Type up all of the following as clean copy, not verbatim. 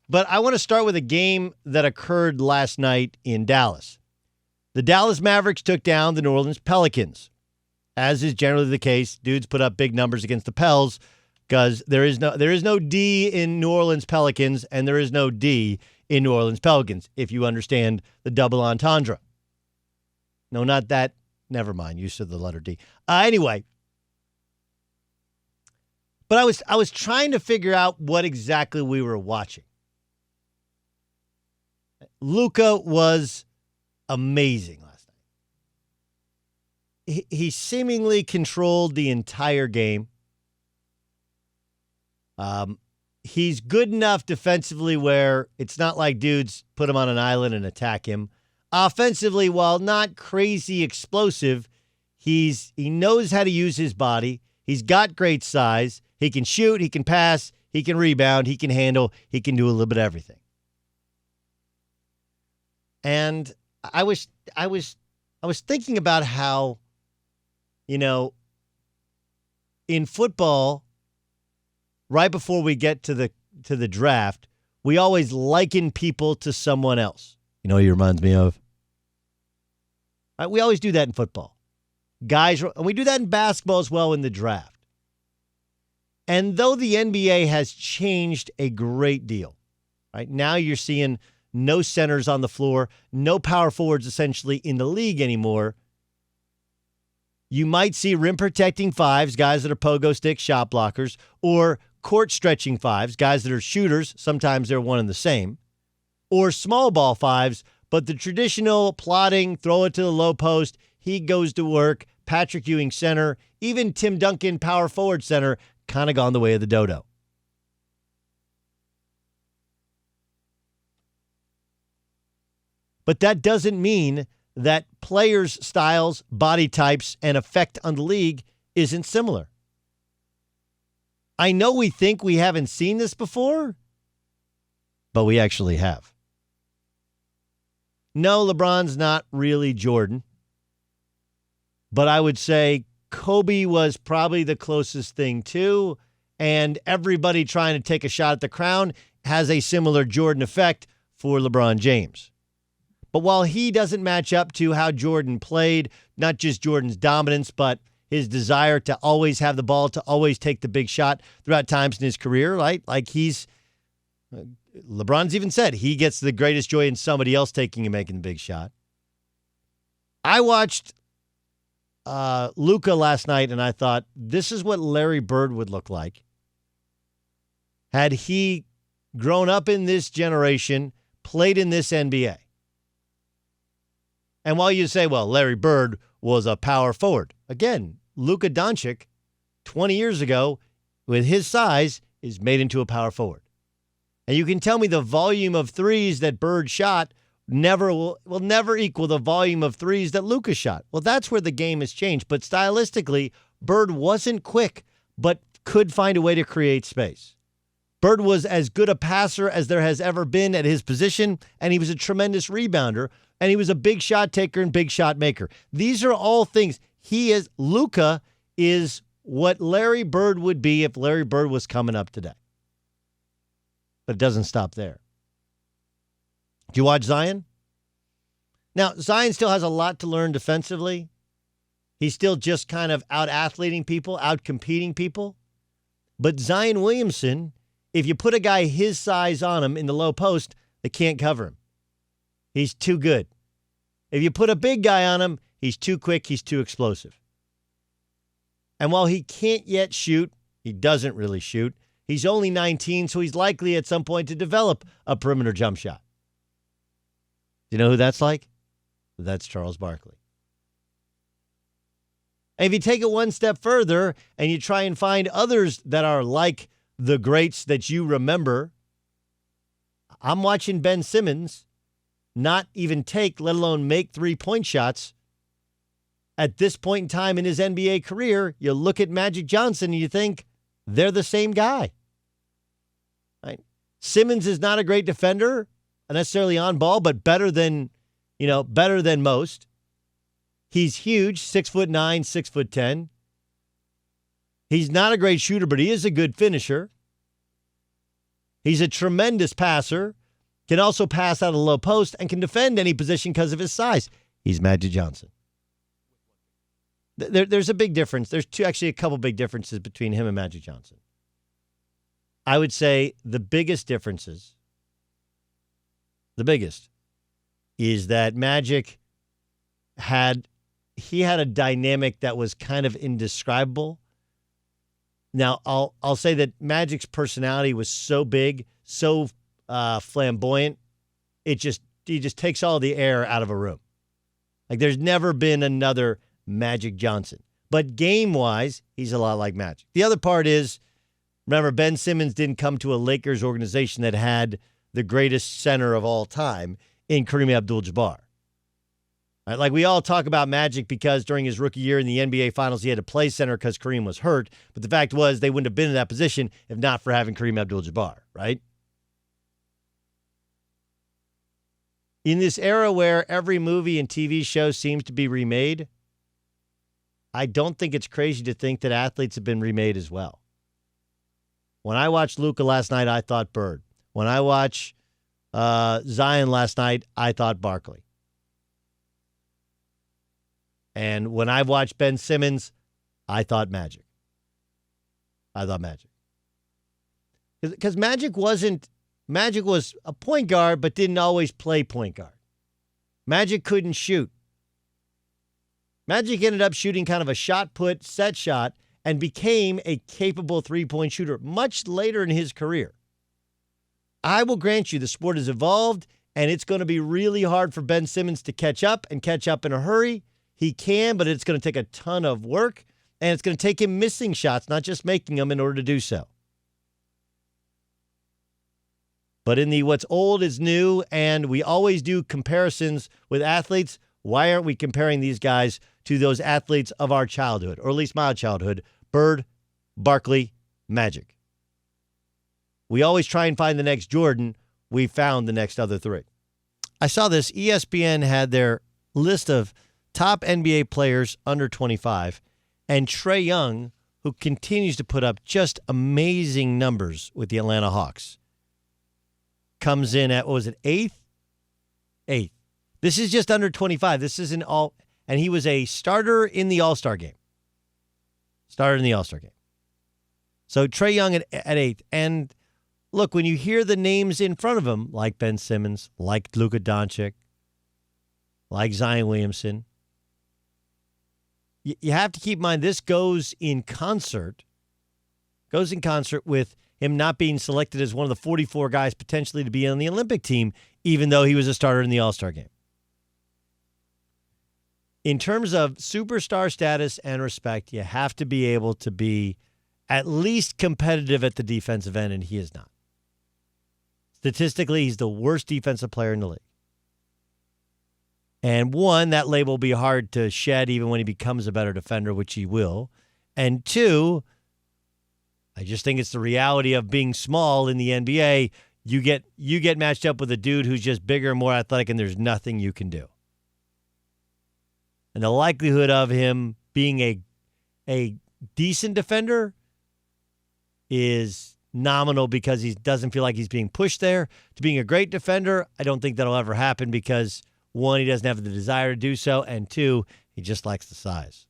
But I want to start with a game that occurred last night in Dallas. The Dallas Mavericks took down the New Orleans Pelicans. As is generally the case, dudes put up big numbers against the Pels because there is no D in New Orleans Pelicans and there is no D in New Orleans Pelicans, if you understand the double entendre. No, not that. Never mind. You said the letter D. Anyway. But I was trying to figure out what exactly we were watching. Luka was amazing last night. He seemingly controlled the entire game. He's good enough defensively where it's not like dudes put him on an island and attack him. Offensively, while not crazy explosive, he knows how to use his body. He's got great size. He can shoot, he can pass, he can rebound, he can handle, he can do a little bit of everything. And I was thinking about how, in football, right before we get to the draft, we always liken people to someone else. You know what he reminds me of? Right, we always do that in football. Guys, and we do that in basketball as well in the draft. And though the NBA has changed a great deal, right? Now you're seeing no centers on the floor, no power forwards essentially in the league anymore. You might see rim protecting fives, guys that are pogo stick shot blockers, or court stretching fives, guys that are shooters. Sometimes they're one and the same. Or small ball fives, but the traditional plotting, throw it to the low post, he goes to work, Patrick Ewing center, even Tim Duncan power forward center, kind of gone the way of the dodo. But that doesn't mean that players' styles, body types, and effect on the league isn't similar. I know we think we haven't seen this before, but we actually have. No, LeBron's not really Jordan, but I would say Kobe was probably the closest thing to, and everybody trying to take a shot at the crown has a similar Jordan effect for LeBron James. But while he doesn't match up to how Jordan played, not just Jordan's dominance, but his desire to always have the ball, to always take the big shot throughout times in his career, right? Like LeBron's even said he gets the greatest joy in somebody else taking and making the big shot. I watched Luka last night, and I thought, this is what Larry Bird would look like had he grown up in this generation, played in this NBA. And while you say, well, Larry Bird was a power forward, again, Luka Doncic, 20 years ago, with his size, is made into a power forward. And you can tell me the volume of threes that Bird shot will never equal the volume of threes that Luka shot. Well, that's where the game has changed. But stylistically, Bird wasn't quick, but could find a way to create space. Bird was as good a passer as there has ever been at his position, and he was a tremendous rebounder, and he was a big shot taker and big shot maker. These are all things. Luka is what Larry Bird would be if Larry Bird was coming up today. But it doesn't stop there. Do you watch Zion? Now, Zion still has a lot to learn defensively. He's still just kind of out-athleting people, out-competing people. But Zion Williamson, if you put a guy his size on him in the low post, they can't cover him. He's too good. If you put a big guy on him, he's too quick, he's too explosive. And while he can't yet shoot, he doesn't really shoot, he's only 19, so he's likely at some point to develop a perimeter jump shot. Do you know who that's like? That's Charles Barkley. And if you take it one step further and you try and find others that are like the greats that you remember, I'm watching Ben Simmons not even take, let alone make 3-point shots. At this point in time in his NBA career, you look at Magic Johnson and you think they're the same guy. Right? Simmons is not a great defender, necessarily on ball, but better than most. He's huge, 6'9", 6'10". He's not a great shooter, but he is a good finisher. He's a tremendous passer, can also pass out of the low post, and can defend any position because of his size. He's Magic Johnson. There's a big difference. There's actually a couple big differences between him and Magic Johnson. I would say the biggest differences, is that Magic had a dynamic that was kind of indescribable. Now, I'll say that Magic's personality was so big, so flamboyant, he just takes all the air out of a room. Like, there's never been another Magic Johnson. But game-wise, he's a lot like Magic. The other part is, remember, Ben Simmons didn't come to a Lakers organization that had the greatest center of all time in Kareem Abdul-Jabbar. Right? Like, we all talk about Magic because during his rookie year in the NBA Finals, he had to play center because Kareem was hurt. But the fact was, they wouldn't have been in that position if not for having Kareem Abdul-Jabbar, right? In this era where every movie and TV show seems to be remade, I don't think it's crazy to think that athletes have been remade as well. When I watched Luka last night, I thought Bird. When I watched Zion last night, I thought Barkley. And when I watched Ben Simmons, I thought Magic. Because Magic was a point guard, but didn't always play point guard. Magic couldn't shoot. Magic ended up shooting kind of a shot put, set shot, and became a capable three-point shooter much later in his career. I will grant you the sport has evolved, and it's going to be really hard for Ben Simmons to catch up in a hurry. He can, but it's going to take a ton of work, and it's going to take him missing shots, not just making them in order to do so. But in the what's old is new, and we always do comparisons with athletes, why aren't we comparing these guys to those athletes of our childhood, or at least my childhood? Bird, Barkley, Magic. We always try and find the next Jordan. We found the next other three. I saw this. ESPN had their list of top NBA players under 25, and Trae Young, who continues to put up just amazing numbers with the Atlanta Hawks, comes in at, what was it, eighth? This is just under 25. This isn't all, and he was a starter in the All-Star game. So Trae Young at eighth. And look, when you hear the names in front of him, like Ben Simmons, like Luka Doncic, like Zion Williamson, you have to keep in mind this goes in concert with him not being selected as one of the 44 guys potentially to be on the Olympic team, even though he was a starter in the All-Star game. In terms of superstar status and respect, you have to be able to be at least competitive at the defensive end, and he is not. Statistically, he's the worst defensive player in the league. And one, that label will be hard to shed even when he becomes a better defender, which he will. And two, I just think it's the reality of being small in the NBA. You get matched up with a dude who's just bigger and more athletic, and there's nothing you can do. And the likelihood of him being a decent defender is nominal because he doesn't feel like he's being pushed there. To being a great defender, I don't think that'll ever happen because, one, he doesn't have the desire to do so, and two, he just likes the size.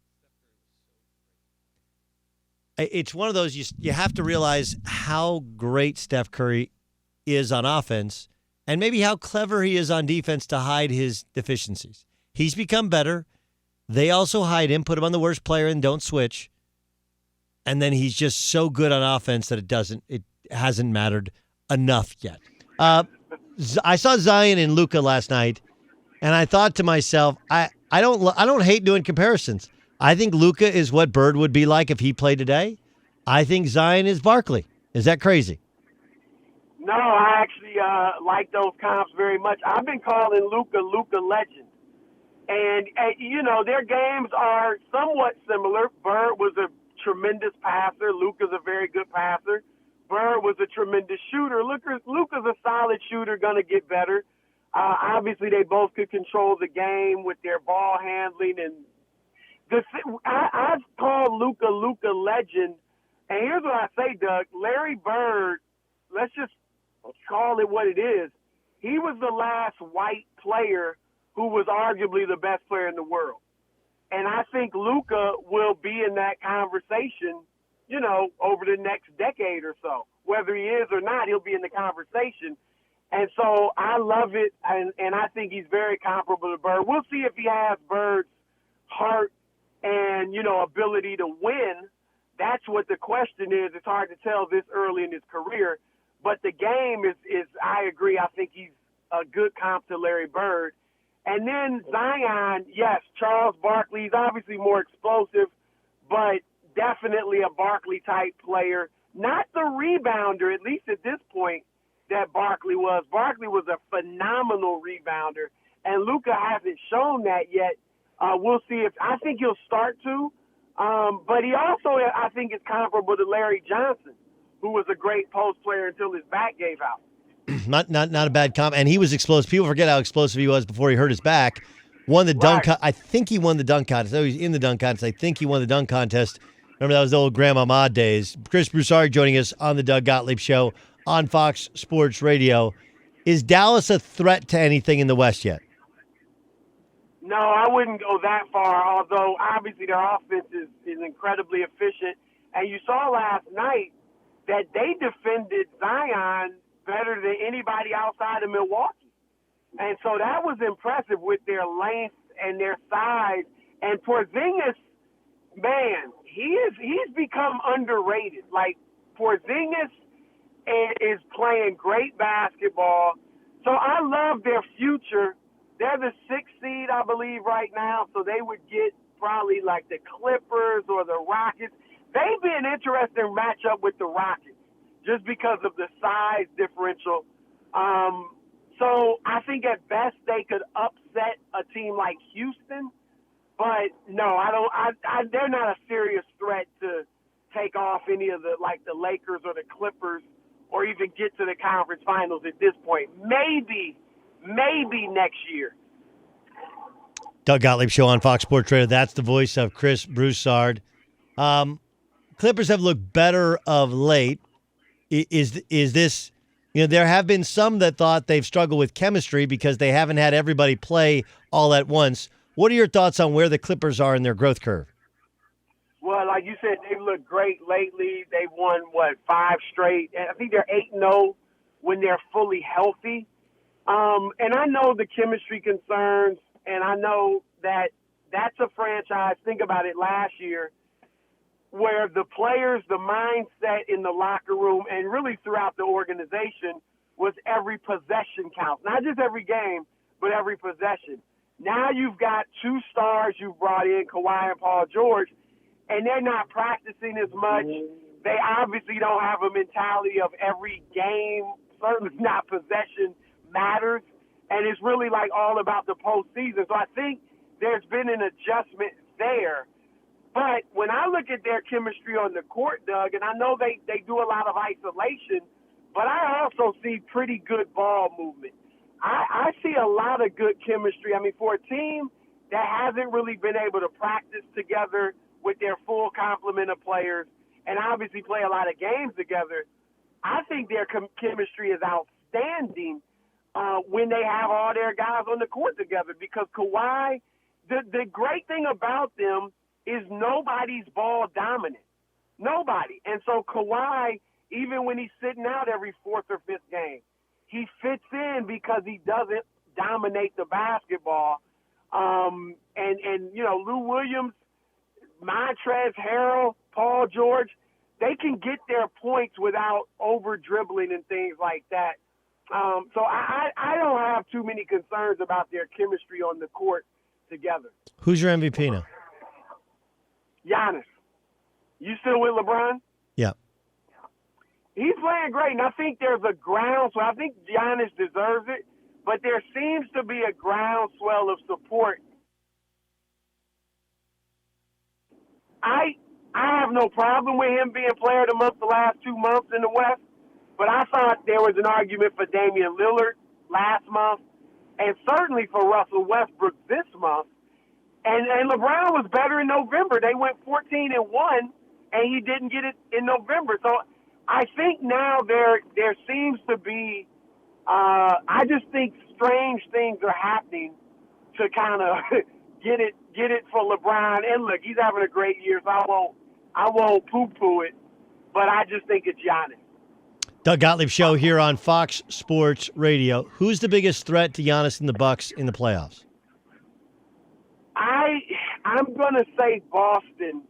It's one of those, you have to realize how great Steph Curry is on offense and maybe how clever he is on defense to hide his deficiencies. He's become better. They also hide him, put him on the worst player and don't switch. And then he's just so good on offense that it hasn't mattered enough yet. I saw Zion and Luka last night, and I thought to myself, I don't hate doing comparisons. I think Luka is what Bird would be like if he played today. I think Zion is Barkley. Is that crazy? No, I actually like those comps very much. I've been calling Luka legend. And, their games are somewhat similar. Bird was a tremendous passer. Luka's a very good passer. Bird was a tremendous shooter. Luka's a solid shooter, going to get better. Obviously, they both could control the game with their ball handling. And I've called Luka legend. And here's what I say, Doug. Larry Bird, let's just call it what it is, he was the last white player who was arguably the best player in the world. And I think Luka will be in that conversation, over the next decade or so. Whether he is or not, he'll be in the conversation. And so I love it, and I think he's very comparable to Bird. We'll see if he has Bird's heart and, ability to win. That's what the question is. It's hard to tell this early in his career. But the game is I agree, I think he's a good comp to Larry Bird. And then Zion, yes, Charles Barkley, he's obviously more explosive, but definitely a Barkley-type player. Not the rebounder, at least at this point, that Barkley was. Barkley was a phenomenal rebounder, and Luka hasn't shown that yet. We'll see I think he'll start to, but he also, I think, is comparable to Larry Johnson, who was a great post player until his back gave out. Not a bad comp, and he was explosive. People forget how explosive he was before he hurt his back. Won the dunk. I think he won the dunk contest. Oh, he's in the dunk contest. I think he won the dunk contest. Remember, that was the old Grandma Maude days. Chris Broussard joining us on the Doug Gottlieb Show on Fox Sports Radio. Is Dallas a threat to anything in the West yet? No, I wouldn't go that far, although obviously their offense is incredibly efficient. And you saw last night that they defended Zion better than anybody outside of Milwaukee. And so that was impressive with their length and their size. And Porzingis, man, he's become underrated. Like, Porzingis is playing great basketball. So I love their future. They're the 6th seed, I believe, right now. So they would get probably like the Clippers or the Rockets. They'd be an interesting matchup with the Rockets just because of the size differential. So I think at best they could upset a team like Houston. But no, I don't. They're not a serious threat to take off any of the Lakers or the Clippers, or even get to the conference finals at this point. Maybe next year. Doug Gottlieb Show on Fox Sports Radio. That's the voice of Chris Broussard. Clippers have looked better of late. Is this? There have been some that thought they've struggled with chemistry because they haven't had everybody play all at once. What are your thoughts on where the Clippers are in their growth curve? Well, like you said, they've looked great lately. They've won, 5 straight? And I think they're 8-0 when they're fully healthy. And I know the chemistry concerns, and I know that that's a franchise. Think about it last year, where the players, the mindset in the locker room, and really throughout the organization was every possession counts. Not just every game, but every possession. Now you've got 2 stars you've brought in, Kawhi and Paul George, and they're not practicing as much. They obviously don't have a mentality of every game, certainly not possession, matters. And it's really all about the postseason. So I think there's been an adjustment there. But when I look at their chemistry on the court, Doug, and I know they do a lot of isolation, but I also see pretty good ball movement. I see a lot of good chemistry. I mean, for a team that hasn't really been able to practice together with their full complement of players and obviously play a lot of games together, I think their chemistry is outstanding when they have all their guys on the court together, because Kawhi, the great thing about them is nobody's ball dominant. Nobody. And so Kawhi, even when he's sitting out every 4th or 5th game, he fits in because he doesn't dominate the basketball. And Lou Williams, Montrezl Harrell, Paul George, they can get their points without over-dribbling and things like that. So I don't have too many concerns about their chemistry on the court together. Who's your MVP now? Giannis. You still with LeBron? Yeah. He's playing great, and I think there's a groundswell. I think Giannis deserves it, but there seems to be a groundswell of support. I have no problem with him being player of the month the last 2 months in the West, but I thought there was an argument for Damian Lillard last month, and certainly for Russell Westbrook this month. And LeBron was better in November. They went 14-1, and he didn't get it in November. So I think now there seems to be. I just think strange things are happening to kind of get it for LeBron. And look, he's having a great year, so I won't poo-poo it. But I just think it's Giannis. Doug Gottlieb Show here on Fox Sports Radio. Who's the biggest threat to Giannis and the Bucks in the playoffs? I'm gonna say Boston.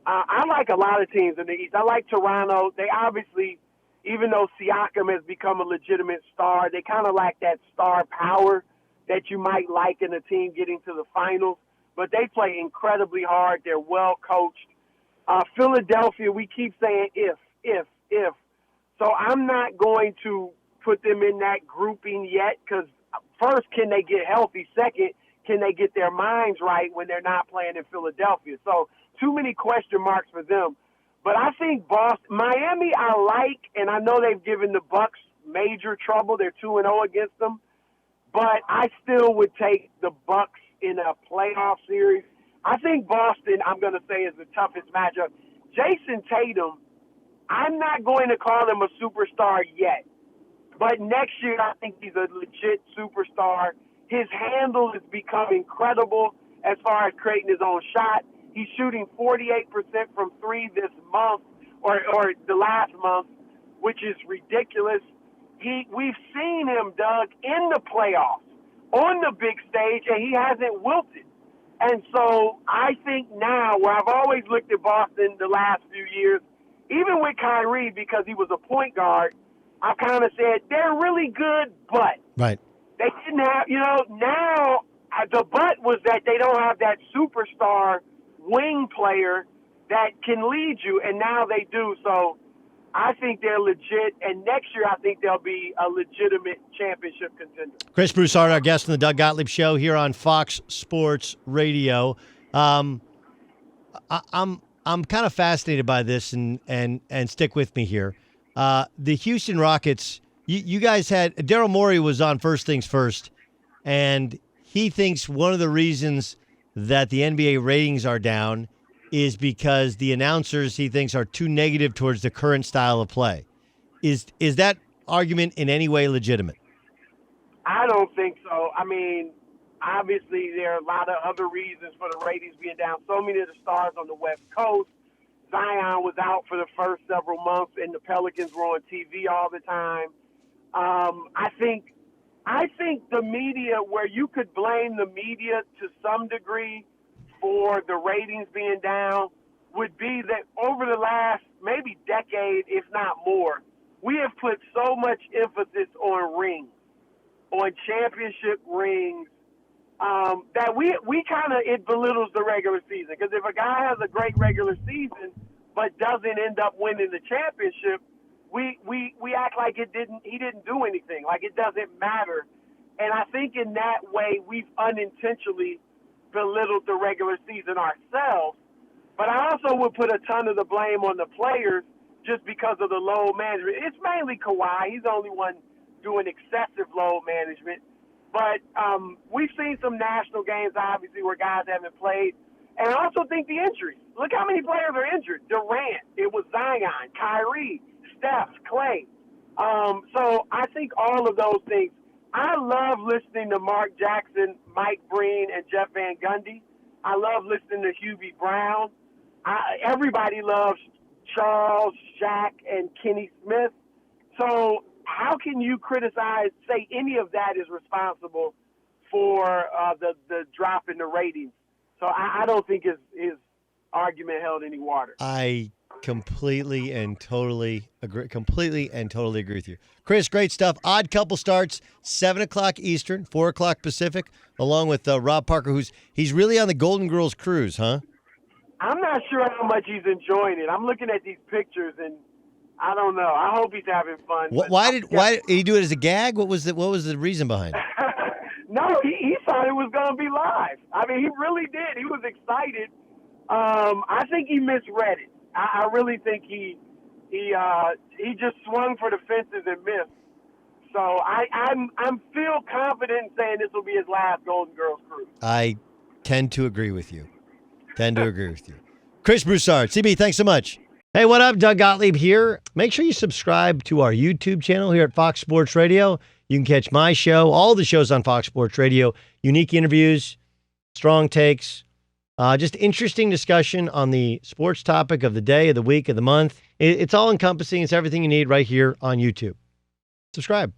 I like a lot of teams in the East. I like Toronto. They obviously, even though Siakam has become a legitimate star, they kind of lack that star power that you might like in a team getting to the finals. But they play incredibly hard. They're well coached. Philadelphia, we keep saying if. So I'm not going to put them in that grouping yet because first, can they get healthy? Second, can they get their minds right when they're not playing in Philadelphia? So too many question marks for them. But I think Miami I like, and I know they've given the Bucks major trouble. They're 2-0 against them. But I still would take the Bucks in a playoff series. I think Boston, I'm going to say, is the toughest matchup. Jason Tatum, I'm not going to call him a superstar yet. But next year, I think he's a legit superstar. His handle has become incredible as far as creating his own shot. He's shooting 48% from three this month, or the last month, which is ridiculous. We've seen him, Doug, in the playoffs, on the big stage, and he hasn't wilted. And so I think now, where I've always looked at Boston the last few years, even with Kyrie, because he was a point guard, I kind of said, they're really good, but right. They didn't have, now the but was that they don't have that superstar wing player that can lead you, and now they do. So I think they're legit, and next year I think they'll be a legitimate championship contender. Chris Broussard, our guest on the Doug Gottlieb Show here on Fox Sports Radio. I'm kind of fascinated by this, and stick with me here. The Houston Rockets, you guys had Daryl Morey was on First Things First, and he thinks one of the reasons that the NBA ratings are down is because the announcers, he thinks, are too negative towards the current style of play. Is that argument in any way legitimate? I don't think so. I mean, obviously there are a lot of other reasons for the ratings being down. So many of the stars on the West Coast. Zion was out for the first several months, and the Pelicans were on TV all the time. I think the media, where you could blame the media to some degree for the ratings being down, would be that over the last maybe decade, if not more, we have put so much emphasis on rings, on championship rings, that we kind of, it belittles the regular season. Because if a guy has a great regular season but doesn't end up winning the championship, we act like he didn't do anything, like it doesn't matter. And I think in that way we've unintentionally belittled the regular season ourselves. But I also would put a ton of the blame on the players just because of the load management. It's mainly Kawhi. He's the only one doing excessive load management. But we've seen some national games, obviously, where guys haven't played. And I also think the injuries. Look how many players are injured. Durant, it was Zion, Kyrie, Steph, Clay. So I think all of those things. I love listening to Mark Jackson, Mike Breen, and Jeff Van Gundy. I love listening to Hubie Brown. Everybody loves Charles, Shaq, and Kenny Smith. So how can you say any of that is responsible for the drop in the ratings? So I don't think his argument held any water. I completely and totally agree with you. Chris, great stuff. Odd Couple starts 7 o'clock Eastern, 4 o'clock Pacific, along with Rob Parker, he's really on the Golden Girls cruise, huh? I'm not sure how much he's enjoying it. I'm looking at these pictures, and I don't know. I hope he's having fun. Why did he do it as a gag? What was the reason behind it? No, he thought it was going to be live. I mean, he really did. He was excited. I think he misread it. I really think he just swung for the fences and missed. So I'm feel confident in saying this will be his last Golden Girls cruise. I tend to agree with you. Chris Broussard, CB, thanks so much. Hey, what up? Doug Gottlieb here. Make sure you subscribe to our YouTube channel here at Fox Sports Radio. You can catch my show, all the shows on Fox Sports Radio, unique interviews, strong takes, just interesting discussion on the sports topic of the day, of the week, of the month. It's all encompassing. It's everything you need right here on YouTube. Subscribe.